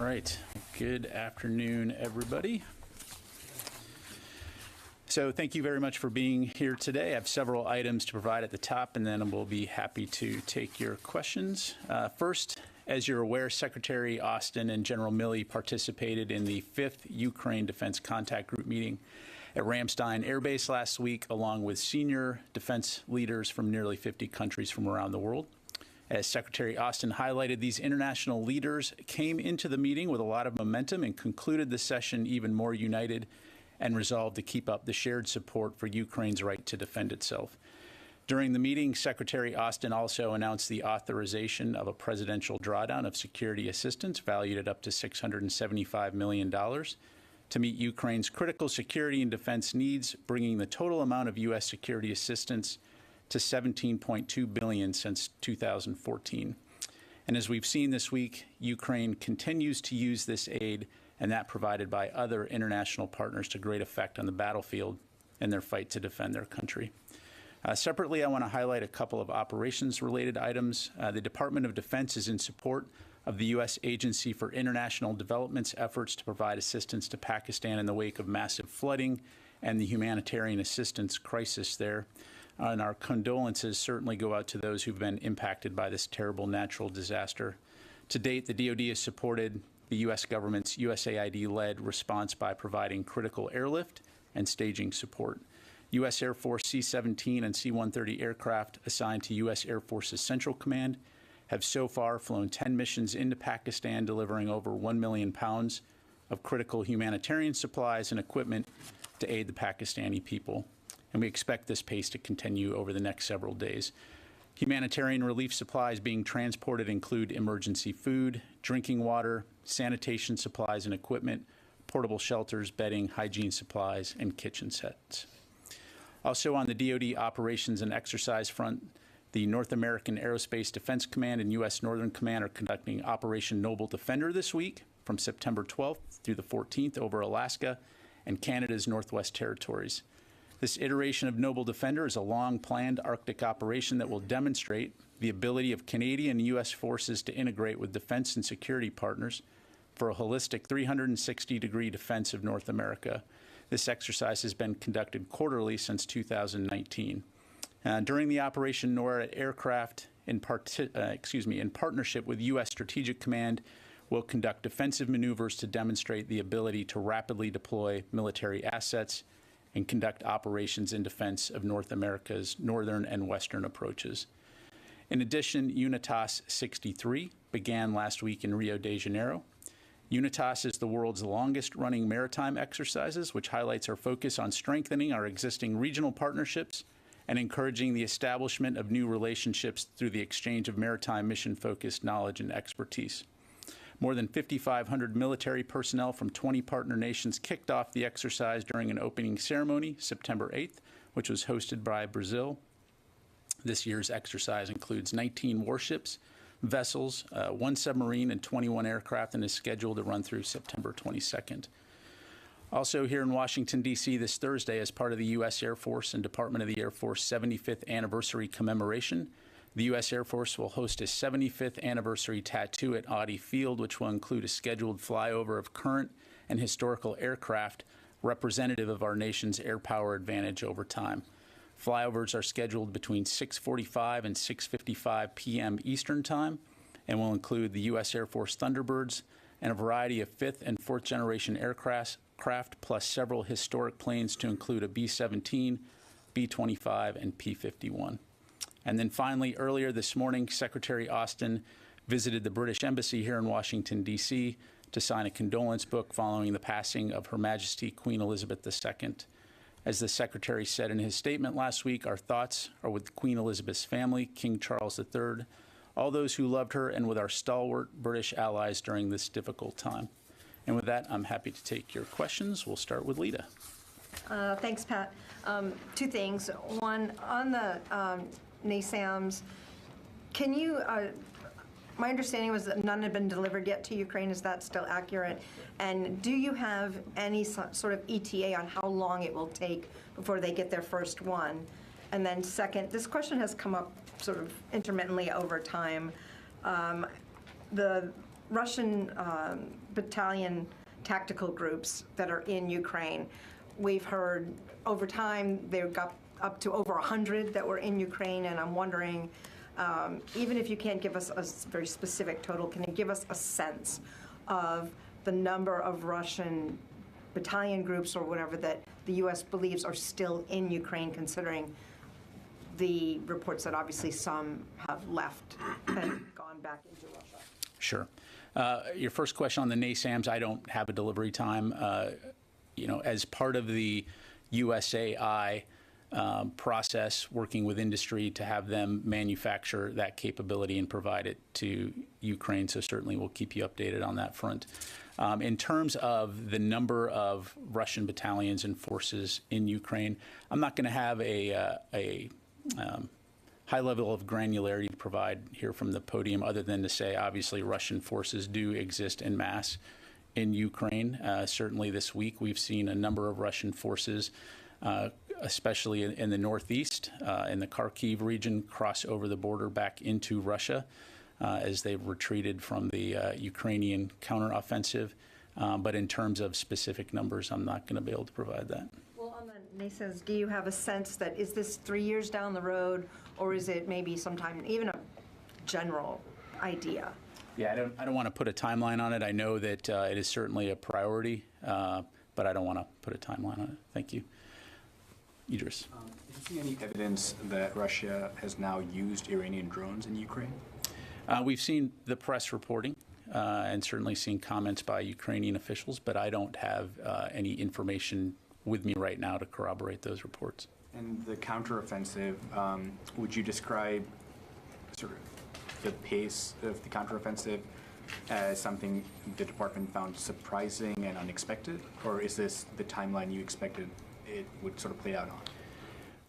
right. Good afternoon, everybody. So thank you very much for being here today. I have several items to provide at the top, and then we'll be happy to take your questions. First, as you're aware, Secretary Austin and General Milley participated in the 5th Ukraine Defense Contact Group meeting at Ramstein Air Base last week, along with senior defense leaders from nearly 50 countries from around the world. As Secretary Austin highlighted, these international leaders came into the meeting with a lot of momentum and concluded the session even more united and resolved to keep up the shared support for Ukraine's right to defend itself. During the meeting, Secretary Austin also announced the authorization of a presidential drawdown of security assistance valued at up to $675 million to meet Ukraine's critical security and defense needs, bringing the total amount of U.S. security assistance to $17.2 billion since 2014. And as we've seen this week, Ukraine continues to use this aid and that provided by other international partners to great effect on the battlefield in their fight to defend their country. Separately, I want to highlight a couple of operations-related items. The Department of Defense is in support of the U.S. Agency for International Development's efforts to provide assistance to Pakistan in the wake of massive flooding and the humanitarian assistance crisis there. And our condolences certainly go out to those who've been impacted by this terrible natural disaster. To date, the DoD has supported the U.S. government's USAID-led response by providing critical airlift and staging support. U.S. Air Force C-17 and C-130 aircraft assigned to U.S. Air Force's Central Command have so far flown 10 missions into Pakistan, delivering over 1 million pounds of critical humanitarian supplies and equipment to aid the Pakistani people. And we expect this pace to continue over the next several days. Humanitarian relief supplies being transported include emergency food, drinking water, sanitation supplies and equipment, portable shelters, bedding, hygiene supplies, and kitchen sets. Also on the DoD operations and exercise front, the North American Aerospace Defense Command and U.S. Northern Command are conducting Operation Noble Defender this week from September 12th through the 14th over Alaska and Canada's Northwest Territories. This iteration of Noble Defender is a long-planned Arctic operation that will demonstrate the ability of Canadian and U.S. forces to integrate with defense and security partners for a holistic 360-degree defense of North America. This exercise has been conducted quarterly since 2019. During the operation, NORAD aircraft, in partnership with U.S. Strategic Command, will conduct defensive maneuvers to demonstrate the ability to rapidly deploy military assets and conduct operations in defense of North America's northern and western approaches. In addition, UNITAS 63 began last week in Rio de Janeiro. UNITAS is the world's longest-running maritime exercises, which highlights our focus on strengthening our existing regional partnerships and encouraging the establishment of new relationships through the exchange of maritime mission-focused knowledge and expertise. More than 5,500 military personnel from 20 partner nations kicked off the exercise during an opening ceremony September 8th, which was hosted by Brazil. This year's exercise includes 19 warships, vessels, 1 submarine, and 21 aircraft, and is scheduled to run through September 22nd. Also here in Washington, D.C. this Thursday, as part of the U.S. Air Force and Department of the Air Force 75th anniversary commemoration, the U.S. Air Force will host a 75th anniversary tattoo at Audi Field, which will include a scheduled flyover of current and historical aircraft representative of our nation's air power advantage over time. Flyovers are scheduled between 6:45 and 6:55 p.m. Eastern Time and will include the U.S. Air Force Thunderbirds and a variety of 5th and 4th generation aircraft, plus several historic planes to include a B-17, B-25, and P-51. And then finally, earlier this morning, Secretary Austin visited the British Embassy here in Washington, D.C. to sign a condolence book following the passing of Her Majesty Queen Elizabeth II. As the Secretary said in his statement last week, our thoughts are with Queen Elizabeth's family, King Charles III, all those who loved her, and with our stalwart British allies during this difficult time. And with that, I'm happy to take your questions. We'll start with Lita. Thanks, Pat. Two things. One, on the NASAMS, can you, my understanding was that none had been delivered yet to Ukraine. Is that still accurate? And do you have any sort of ETA on how long it will take before they get their first one? And then second, this question has come up sort of intermittently over time. The Russian battalion tactical groups that are in Ukraine. We've heard over time they've got up to over 100 that were in Ukraine, and I'm wondering, even if you can't give us a very specific total, can you give us a sense of the number of Russian battalion groups or whatever that the U.S. believes are still in Ukraine, considering the reports that obviously some have left and gone back into Russia? Sure. Your first question on the NASAMS, I don't have a delivery time. As part of the USAI process, working with industry to have them manufacture that capability and provide it to Ukraine. So certainly we'll keep you updated on that front. In terms of the number of Russian battalions and forces in Ukraine, I'm not going to have a high level of granularity to provide here from the podium, other than to say, obviously, Russian forces do exist en masse in Ukraine. Certainly this week, we've seen a number of Russian forces, especially in the northeast, in the Kharkiv region, cross over the border back into Russia as they've retreated from the Ukrainian counteroffensive. But in terms of specific numbers, I'm not going to be able to provide that. Well, on the NASAMS, do you have a sense that is this 3 years down the road, or is it maybe sometime, even a general idea? Yeah, I don't want to put a timeline on it. I know that it is certainly a priority, but I don't want to put a timeline on it. Thank you. Idris. Do you see any evidence that Russia has now used Iranian drones in Ukraine? We've seen the press reporting and certainly seen comments by Ukrainian officials, but I don't have any information with me right now to corroborate those reports. And the counteroffensive, would you describe sort of the pace of the counteroffensive as something the department found surprising and unexpected, or is this the timeline you expected it would sort of play out on?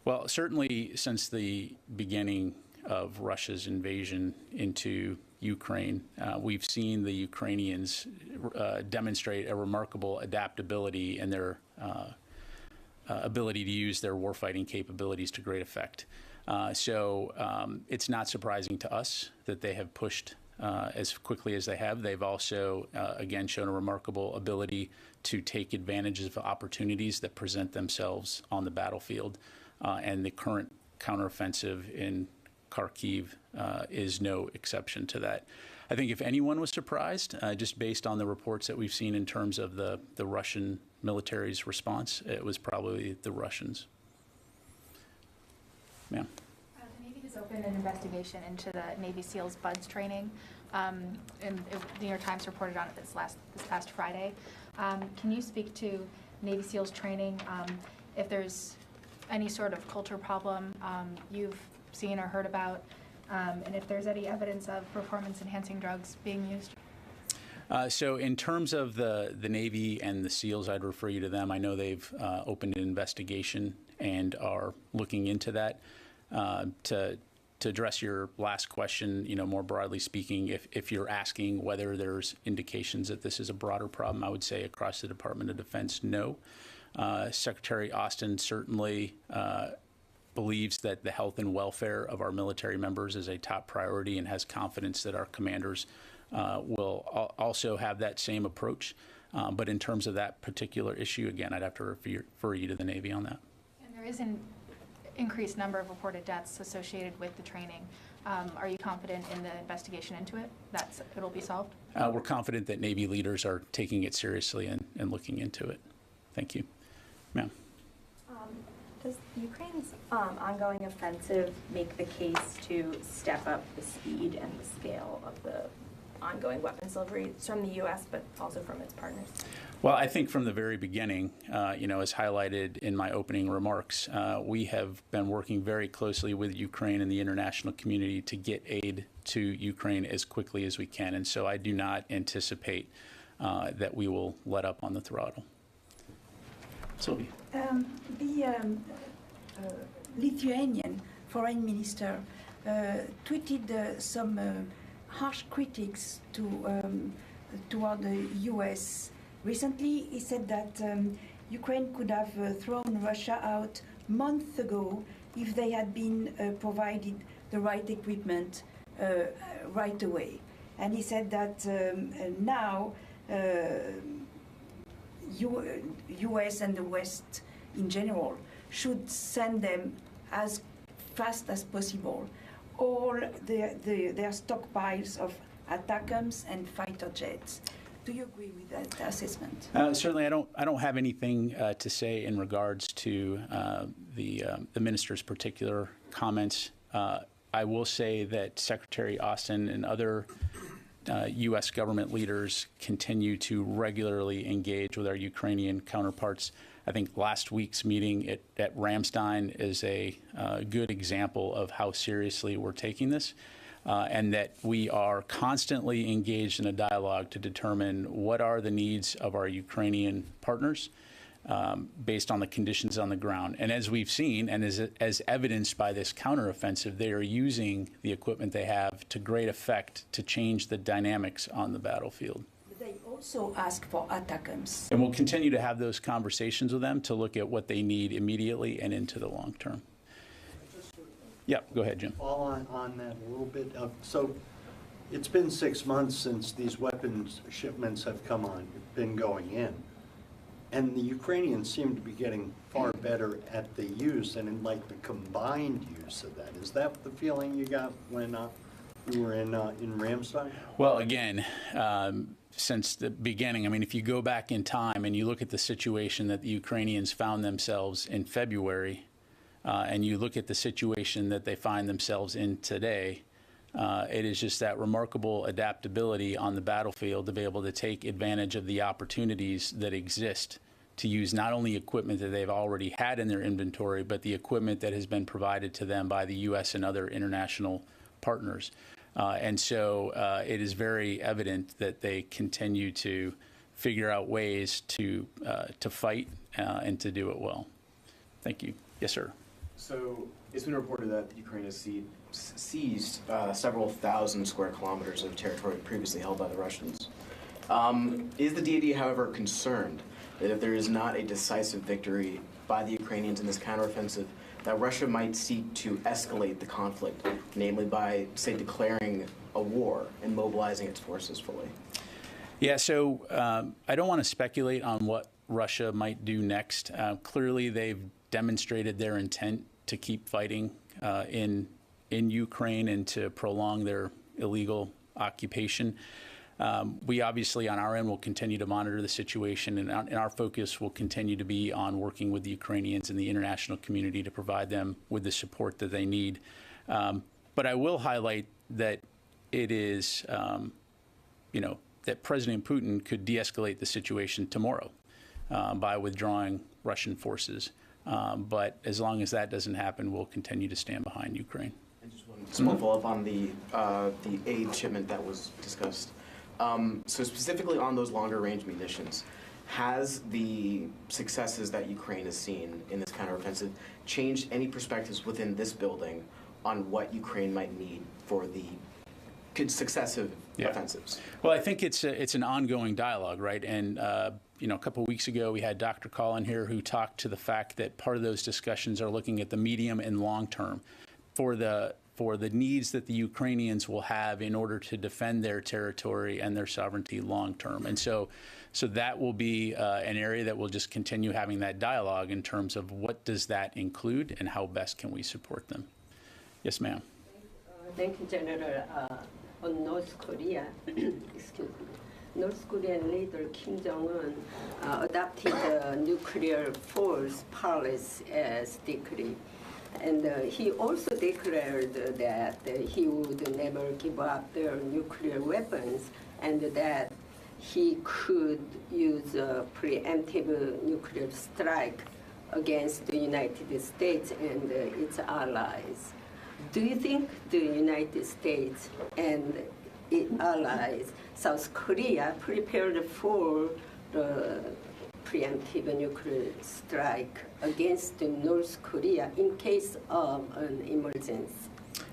Well, certainly since the beginning of Russia's invasion into Ukraine, we've seen the Ukrainians demonstrate a remarkable adaptability in their ability to use their warfighting capabilities to great effect. So it's not surprising to us that they have pushed as quickly as they have. They've also, again, shown a remarkable ability to take advantage of opportunities that present themselves on the battlefield. And the current counteroffensive in Kharkiv is no exception to that. I think if anyone was surprised, just based on the reports that we've seen in terms of the Russian military's response, it was probably the Russians. Ma'am. The Navy has opened an investigation into the Navy SEALs BUDS training, and the New York Times reported on it this past Friday. Can you speak to Navy SEALs training, if there's any sort of culture problem you've seen or heard about, and if there's any evidence of performance-enhancing drugs being used? So in terms of the Navy and the SEALs, I'd refer you to them. I know they've opened an investigation and are looking into that. To address your last question, more broadly speaking, if you're asking whether there's indications that this is a broader problem, I would say across the Department of Defense, no. Secretary Austin certainly believes that the health and welfare of our military members is a top priority and has confidence that our commanders will also have that same approach. But in terms of that particular issue, again, I'd have to refer you to the Navy on that. And there is an increased number of reported deaths associated with the training. Are you confident in the investigation into it, that it'll be solved? We're confident that Navy leaders are taking it seriously and looking into it. Thank you. Ma'am. Does Ukraine's ongoing offensive make the case to step up the speed and the scale of the ongoing weapons deliveries from the U.S., but also from its partners? Well, I think from the very beginning, as highlighted in my opening remarks, we have been working very closely with Ukraine and the international community to get aid to Ukraine as quickly as we can. And so I do not anticipate that we will let up on the throttle. Sylvie. The Lithuanian foreign minister tweeted some harsh critics toward the U.S. Recently, he said that Ukraine could have thrown Russia out months ago if they had been provided the right equipment right away. and he said that now U.S. and the West in general should send them as fast as possible all their stockpiles of ATACMS and fighter jets. Do you agree with that assessment? Certainly, I don't have anything to say in regards to the minister's particular comments. I will say that Secretary Austin and other U.S. government leaders continue to regularly engage with our Ukrainian counterparts. I think last week's meeting at Ramstein is a good example of how seriously we're taking this. And that we are constantly engaged in a dialogue to determine what are the needs of our Ukrainian partners based on the conditions on the ground. And as we've seen, and as evidenced by this counteroffensive, they are using the equipment they have to great effect to change the dynamics on the battlefield. They also ask for ATACMS. And we'll continue to have those conversations with them to look at what they need immediately and into the long term. Yeah, go ahead, Jim. All on that a little bit. So it's been 6 months since these weapons shipments have been going in. And the Ukrainians seem to be getting far better at the use and in like the combined use of that. Is that the feeling you got when we were in Ramstein? Well, again, since the beginning, I mean, if you go back in time and you look at the situation that the Ukrainians found themselves in February, and you look at the situation that they find themselves in today, it is just that remarkable adaptability on the battlefield to be able to take advantage of the opportunities that exist to use not only equipment that they've already had in their inventory, but the equipment that has been provided to them by the U.S. and other international partners. And so it is very evident that they continue to figure out ways to fight and to do it well. Thank you. Yes, sir. So it's been reported that Ukraine has seized several thousand square kilometers of territory previously held by the Russians. Is the DoD, however, concerned that if there is not a decisive victory by the Ukrainians in this counteroffensive, that Russia might seek to escalate the conflict, namely by, say, declaring a war and mobilizing its forces fully? Yeah, so I don't want to speculate on what Russia might do next. Clearly, they've demonstrated their intent to keep fighting in Ukraine and to prolong their illegal occupation. We obviously, on our end, will continue to monitor the situation, and our focus will continue to be on working with the Ukrainians and the international community to provide them with the support that they need. But I will highlight that it is, that President Putin could de-escalate the situation tomorrow by withdrawing Russian forces. But as long as that doesn't happen, we'll continue to stand behind Ukraine. And just one small follow-up on the aid shipment that was discussed. So specifically on those longer-range munitions, has the successes that Ukraine has seen in this counteroffensive changed any perspectives within this building on what Ukraine might need for the successive offensives? Well, I think it's an ongoing dialogue, right? And a couple of weeks ago, we had Dr. Collin here who talked to the fact that part of those discussions are looking at the medium and long term for the needs that the Ukrainians will have in order to defend their territory and their sovereignty long term. And so that will be an area that we'll just continue having that dialogue in terms of what does that include and how best can we support them. Yes, ma'am. Thank you, General. On North Korea, excuse me. North Korean leader Kim Jong-un adopted the nuclear force policy as decree. And he also declared that he would never give up their nuclear weapons and that he could use a preemptive nuclear strike against the United States and its allies. Do you think the United States and its allies, South Korea, prepared for the preemptive nuclear strike against North Korea in case of an emergency?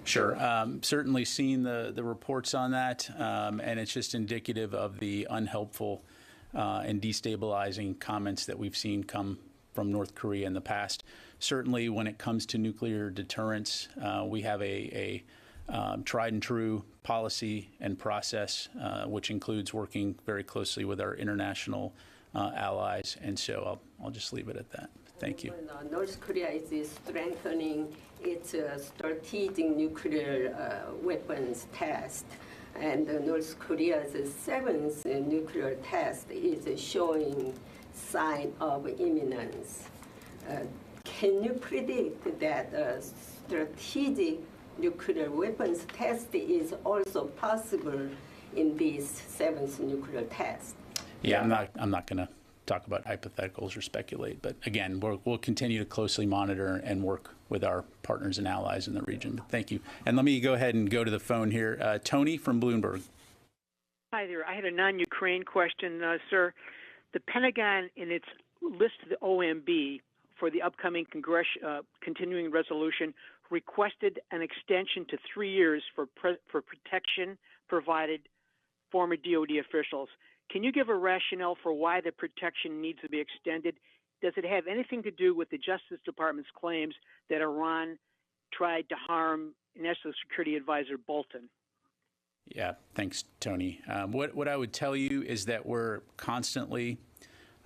Sure. Certainly seen the reports on that, and it's just indicative of the unhelpful and destabilizing comments that we've seen come from North Korea in the past. Certainly when it comes to nuclear deterrence, we have a tried and true policy and process, which includes working very closely with our international allies. And so I'll just leave it at that. Thank you. North Korea is strengthening its strategic nuclear weapons test, and North Korea's seventh nuclear test is showing sign of imminence. Can you predict that strategic nuclear weapons test is also possible in this seventh nuclear test? Yeah, I'm not going to talk about hypotheticals or speculate, but again, we'll continue to closely monitor and work with our partners and allies in the region. But thank you. And let me go ahead and go to the phone here. Tony from Bloomberg. Hi there. I had a non-Ukraine question, sir. The Pentagon, in its list of the OMB for the upcoming continuing resolution, requested an extension to 3 years for protection provided former DoD officials. Can you give a rationale for why the protection needs to be extended? Does it have anything to do with the Justice Department's claims that Iran tried to harm National Security Advisor Bolton? Yeah, thanks, Tony. What I would tell you is that we're constantly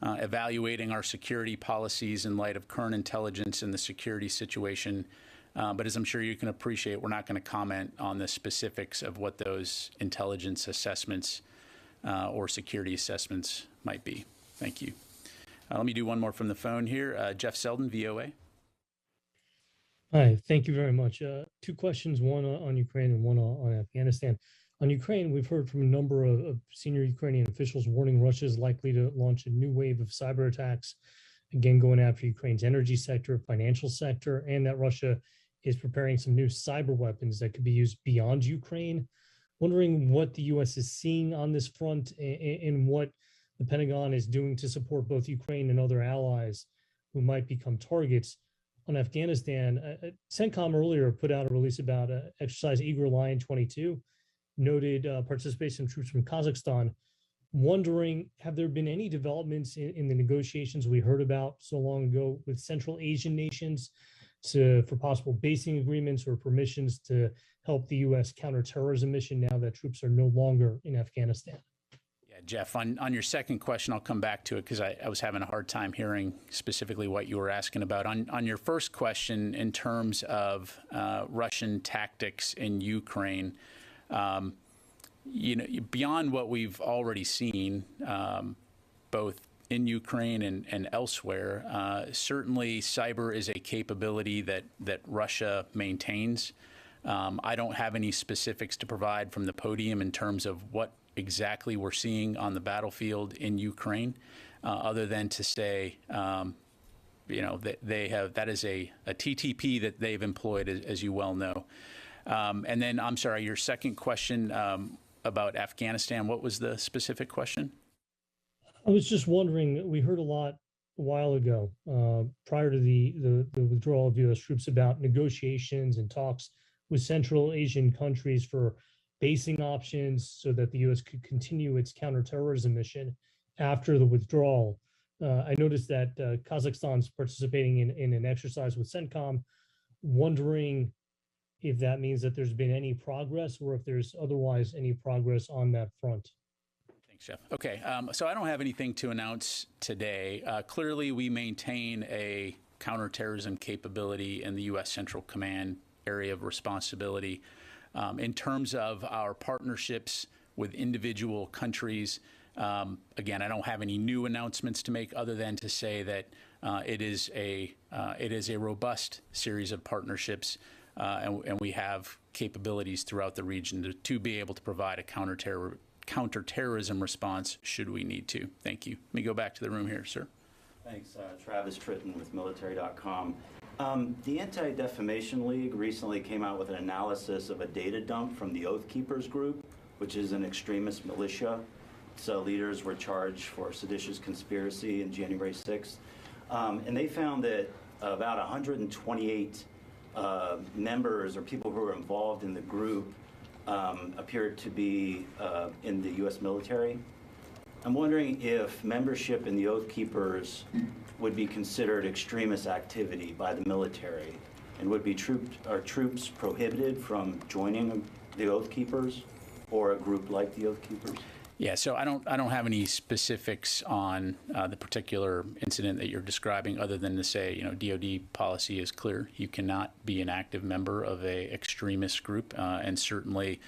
evaluating our security policies in light of current intelligence and the security situation. But as I'm sure you can appreciate, we're not going to comment on the specifics of what those intelligence assessments or security assessments might be. Thank you. Let me do one more from the phone here. Jeff Selden, VOA. Hi, thank you very much. Two questions, one on Ukraine and one on Afghanistan. On Ukraine, we've heard from a number of senior Ukrainian officials warning Russia is likely to launch a new wave of cyber attacks, again going after Ukraine's energy sector, financial sector, and that Russia is preparing some new cyber weapons that could be used beyond Ukraine. Wondering what the U.S. is seeing on this front and what the Pentagon is doing to support both Ukraine and other allies who might become targets. On Afghanistan, CENTCOM earlier put out a release about Exercise Eagle Lion 22, noted participation of troops from Kazakhstan. Wondering, have there been any developments in the negotiations we heard about so long ago with Central Asian nations for possible basing agreements or permissions to help the U.S. counterterrorism mission now that troops are no longer in Afghanistan? Yeah, Jeff, on your second question, I'll come back to it because I was having a hard time hearing specifically what you were asking about. On your first question, in terms of Russian tactics in Ukraine, beyond what we've already seen, both in Ukraine and elsewhere, certainly cyber is a capability that Russia maintains. I don't have any specifics to provide from the podium in terms of what exactly we're seeing on the battlefield in Ukraine, other than to say, that that is a TTP that they've employed, as you well know. And then, I'm sorry, your second question about Afghanistan, what was the specific question? I was just wondering, we heard a lot a while ago, prior to the withdrawal of U.S. troops, about negotiations and talks with Central Asian countries for basing options so that the U.S. could continue its counterterrorism mission after the withdrawal. I noticed that Kazakhstan's participating in an exercise with CENTCOM, wondering if that means that there's been any progress or if there's otherwise any progress on that front. Thanks, Jeff. Okay, so I don't have anything to announce today. Clearly, we maintain a counterterrorism capability in the U.S. Central Command area of responsibility. In terms of our partnerships with individual countries, again, I don't have any new announcements to make other than to say that it is a robust series of partnerships, and we have capabilities throughout the region to be able to provide a counterterrorism response should we need to. Thank you. Let me go back to the room here, sir. Thanks. Travis Tritton with military.com. The Anti-Defamation League recently came out with an analysis of a data dump from the Oath Keepers group, which is an extremist militia. So leaders were charged for seditious conspiracy in January 6th. And they found that about 128 members or people who were involved in the group appeared to be in the U.S. military. I'm wondering if membership in the Oath Keepers would be considered extremist activity by the military. And are troops prohibited from joining the Oath Keepers or a group like the Oath Keepers? Yeah, so I don't have any specifics on the particular incident that you're describing, other than to say, DoD policy is clear. You cannot be an active member of a extremist group, and certainly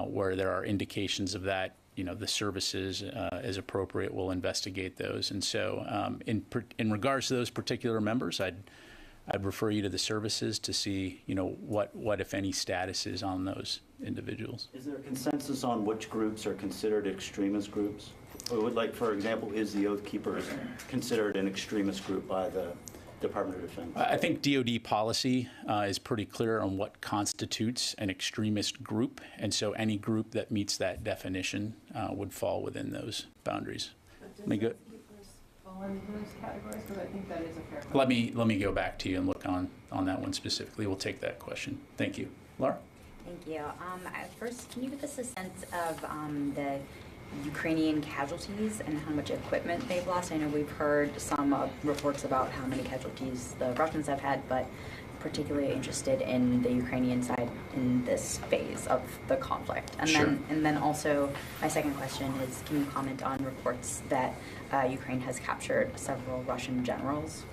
where there are indications of that, the services, as appropriate, will investigate those. And so, in regards to those particular members, I'd refer you to the services to see, what if any status is on those individuals. Is there a consensus on which groups are considered extremist groups? Or for example, is the Oath Keepers considered an extremist group by the Department of Defense? I think DoD policy is pretty clear on what constitutes an extremist group, and so any group that meets that definition would fall within those boundaries. Let me go. Fall into those categories, because I think that is a fair Let question. me go back to you and look on that one specifically. We'll take that question. Thank you, Laura. Thank you. First, can you give us a sense of the Ukrainian casualties and how much equipment they've lost? I know we've heard some reports about how many casualties the Russians have had, but particularly interested in the Ukrainian side in this phase of the conflict. And Sure. then also, my second question is, can you comment on reports that Ukraine has captured several Russian generals?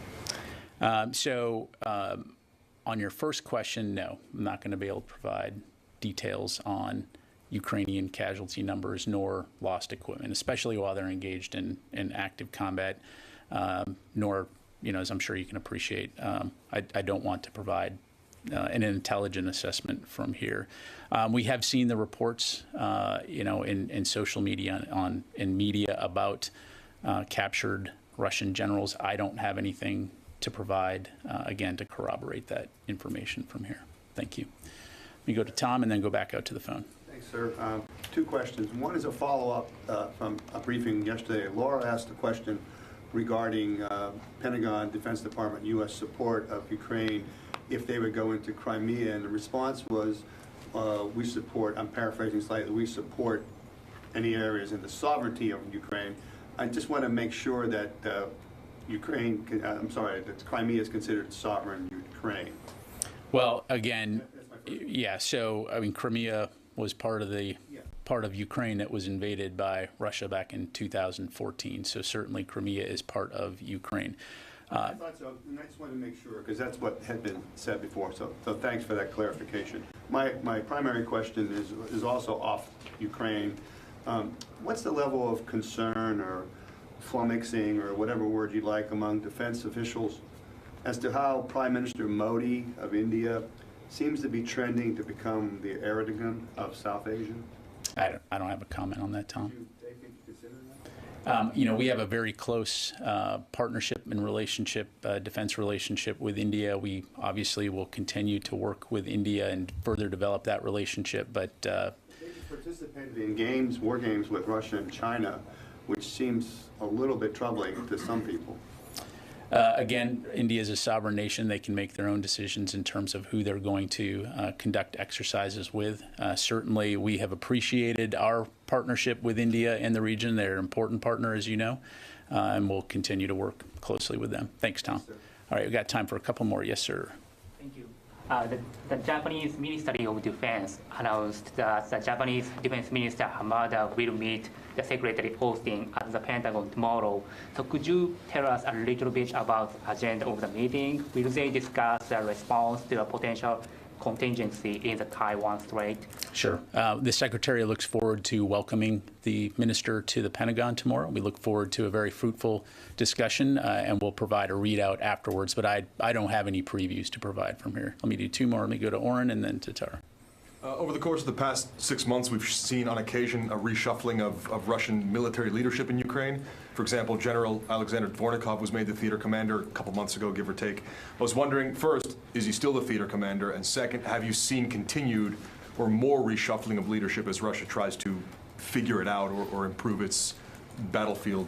On your first question, no, I'm not going to be able to provide details on Ukrainian casualty numbers nor lost equipment, especially while they're engaged in active combat, nor, as I'm sure you can appreciate, I don't want to provide an intelligent assessment from here. We have seen the reports, in social media, in media about captured Russian generals. I don't have anything to provide, again, to corroborate that information from here. Thank you. Let me go to Tom and then go back out to the phone. Thanks, sir. Two questions. One is a follow-up from a briefing yesterday. Laura asked a question regarding Pentagon, Defense Department, U.S. support of Ukraine if they would go into Crimea, and the response was, we support, I'm paraphrasing slightly, we support any areas in the sovereignty of Ukraine. I just want to make sure that that Crimea is considered sovereign Ukraine. Well, again, yeah, so, Crimea was part of Ukraine that was invaded by Russia back in 2014, so certainly Crimea is part of Ukraine. I thought so, and I just wanted to make sure, because that's what had been said before, so thanks for that clarification. My primary question is also off Ukraine. What's the level of concern or flummoxing, or whatever word you like, among defense officials as to how Prime Minister Modi of India seems to be trending to become the Erdogan of South Asia? I don't have a comment on that, Tom. Do they think you consider that? We have a very close partnership and relationship, defense relationship with India. We obviously will continue to work with India and further develop that relationship, but they participated in war games with Russia and China, which seems a little bit troubling to some people. Again, India is a sovereign nation. They can make their own decisions in terms of who they're going to conduct exercises with. Certainly, we have appreciated our partnership with India in the region. They're an important partner, as you know, and we'll continue to work closely with them. Thanks, Tom. Yes, all right, we've got time for a couple more. Yes, sir. Thank you. The Japanese Ministry of Defense announced that the Japanese Defense Minister Hamada will meet the Secretary Austin at the Pentagon tomorrow. So could you tell us a little bit about the agenda of the meeting? Will they discuss the response to a potential contingency in the Taiwan Strait? Sure. The Secretary looks forward to welcoming the Minister to the Pentagon tomorrow. We look forward to a very fruitful discussion, and we'll provide a readout afterwards, but I don't have any previews to provide from here. Let me do two more. Let me go to Oren and then to Tara. Over the course of the past 6 months, we've seen on occasion a reshuffling of Russian military leadership in Ukraine. For example, General Alexander Dvornikov was made the theater commander a couple months ago, give or take. I was wondering, first, is he still the theater commander? And second, have you seen continued or more reshuffling of leadership as Russia tries to figure it out or improve its battlefield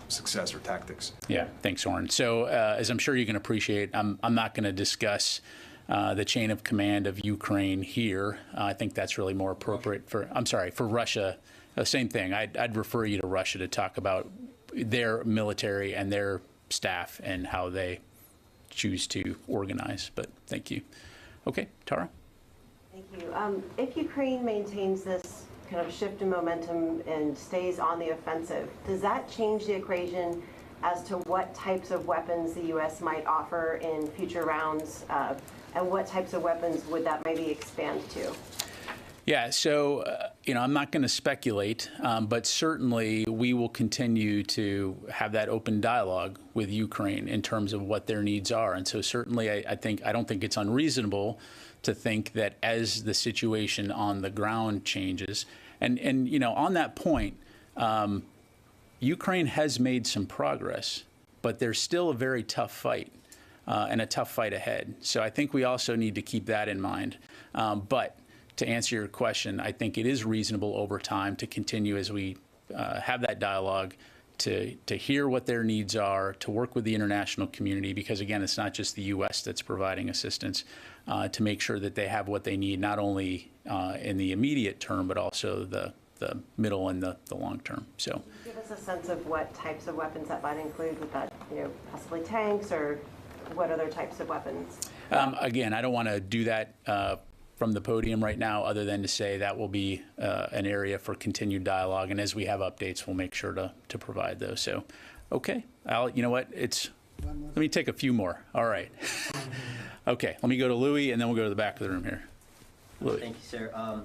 success or tactics? Yeah, thanks, Oren. So as I'm sure you can appreciate, I'm not going to discuss the chain of command of Ukraine here. I think that's really more appropriate for Russia. Same thing. I'd refer you to Russia to talk about their military and their staff and how they choose to organize. But thank you. Okay, Tara? Thank you. If Ukraine maintains this kind of shift in momentum and stays on the offensive, does that change the equation as to what types of weapons the U.S. might offer in future rounds, and what types of weapons would that maybe expand to? Yeah, so, I'm not going to speculate, but certainly we will continue to have that open dialogue with Ukraine in terms of what their needs are. And so certainly I don't think it's unreasonable to think that as the situation on the ground changes, and on that point, Ukraine has made some progress, but there's still a very tough fight and a tough fight ahead. So I think we also need to keep that in mind. But to answer your question, I think it is reasonable over time to continue as we have that dialogue to hear what their needs are, to work with the international community, because again, it's not just the U.S. that's providing assistance, to make sure that they have what they need, not only in the immediate term, but also the middle and the long term. So, give us a sense of what types of weapons that might include. With that, possibly tanks, or what other types of weapons? Again, I don't want to do that from the podium right now, other than to say that will be an area for continued dialogue. And as we have updates, we'll make sure to provide those. So, okay, Al, you know what? Let me take a few more. All right. Okay, let me go to Louis, and then we'll go to the back of the room here. Louis. Thank you, sir.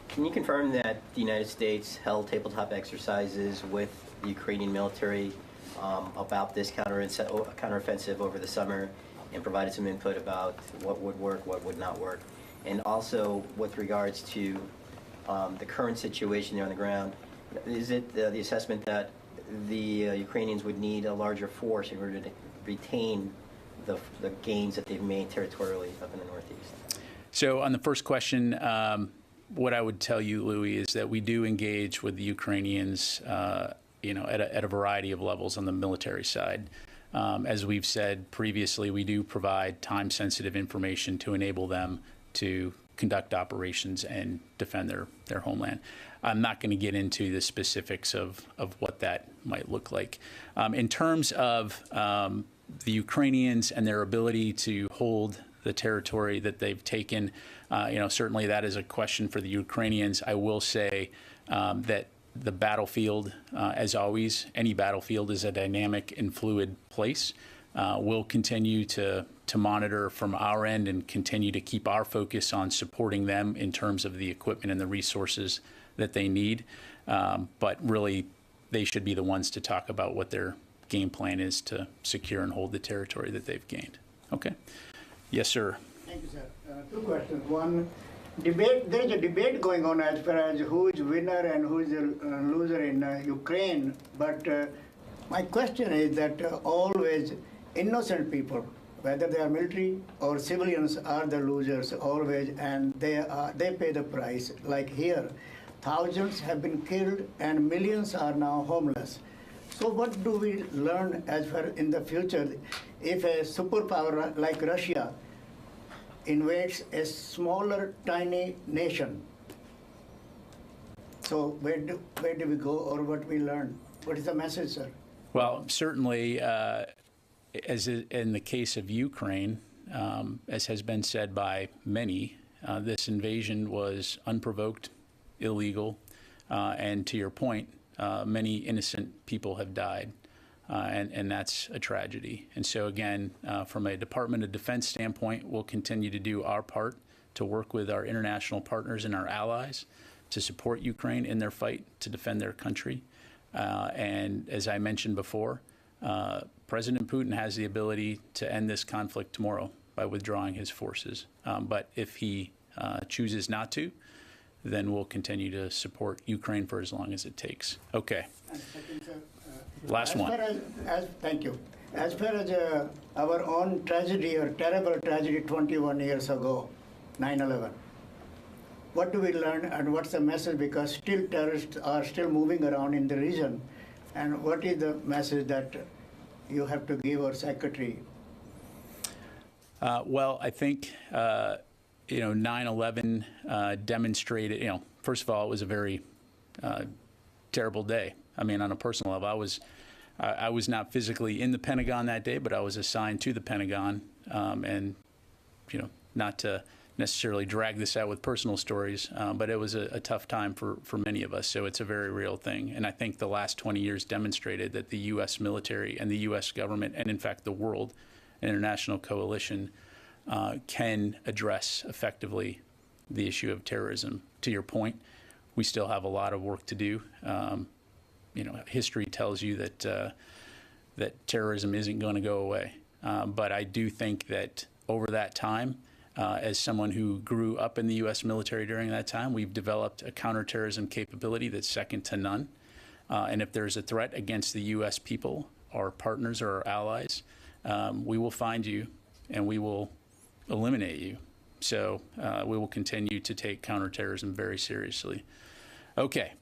Can you confirm that the United States held tabletop exercises with the Ukrainian military about this counteroffensive over the summer, and provided some input about what would work, what would not work? And also, with regards to the current situation there on the ground, is it the assessment that the Ukrainians would need a larger force in order to retain the gains that they've made territorially up in the Northeast? So on the first question, what I would tell you, Louis, is that we do engage with the Ukrainians, at a variety of levels on the military side. As we've said previously, we do provide time-sensitive information to enable them to conduct operations and defend their homeland. I'm not going to get into the specifics of what that might look like. In terms of the Ukrainians and their ability to hold the territory that they've taken, certainly that is a question for the Ukrainians. I will say that the battlefield, as always, any battlefield is a dynamic and fluid place. We'll continue to monitor from our end and continue to keep our focus on supporting them in terms of the equipment and the resources that they need. But really, they should be the ones to talk about what their game plan is to secure and hold the territory that they've gained. Okay. Yes, sir. Thank you, sir. Two questions. One, there is a debate going on as far as who is winner and who is a loser in Ukraine. But my question is that always innocent people, whether they are military or civilians, are the losers always, and they pay the price. Like here, thousands have been killed and millions are now homeless. So what do we learn as far in the future if a superpower like Russia invades a smaller, tiny nation? So where do we go, or what we learn? What is the message, sir? Well, certainly, as in the case of Ukraine, as has been said by many, this invasion was unprovoked, illegal, and to your point, many innocent people have died, and that's a tragedy. And so again, from a Department of Defense standpoint, we'll continue to do our part to work with our international partners and our allies to support Ukraine in their fight to defend their country. And as I mentioned before, President Putin has the ability to end this conflict tomorrow by withdrawing his forces. But if he chooses not to, then we'll continue to support Ukraine for as long as it takes. Okay. Last one. Thank you. As far as our own tragedy or terrible tragedy 21 years ago, 9/11, what do we learn and what's the message? Because still terrorists are still moving around in the region. And what is the message that you have to give our secretary? Well, I think 9/11 demonstrated, first of all, it was a very terrible day. I mean, on a personal level, I was not physically in the Pentagon that day, but I was assigned to the Pentagon, and not to necessarily drag this out with personal stories, but it was a tough time for many of us. So it's a very real thing. And I think the last 20 years demonstrated that the U.S. military and the U.S. government, and in fact the world, an international coalition, can address effectively the issue of terrorism. To your point, we still have a lot of work to do. History tells you that terrorism isn't going to go away. But I do think that over that time, as someone who grew up in the U.S. military during that time, we've developed a counterterrorism capability that's second to none. And if there's a threat against the U.S. people, our partners or our allies, we will find you and we will eliminate you. So we will continue to take counterterrorism very seriously. Okay.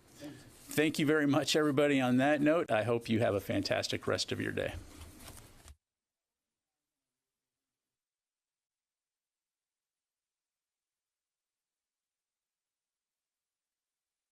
Thank you very much, everybody. On that note, I hope you have a fantastic rest of your day.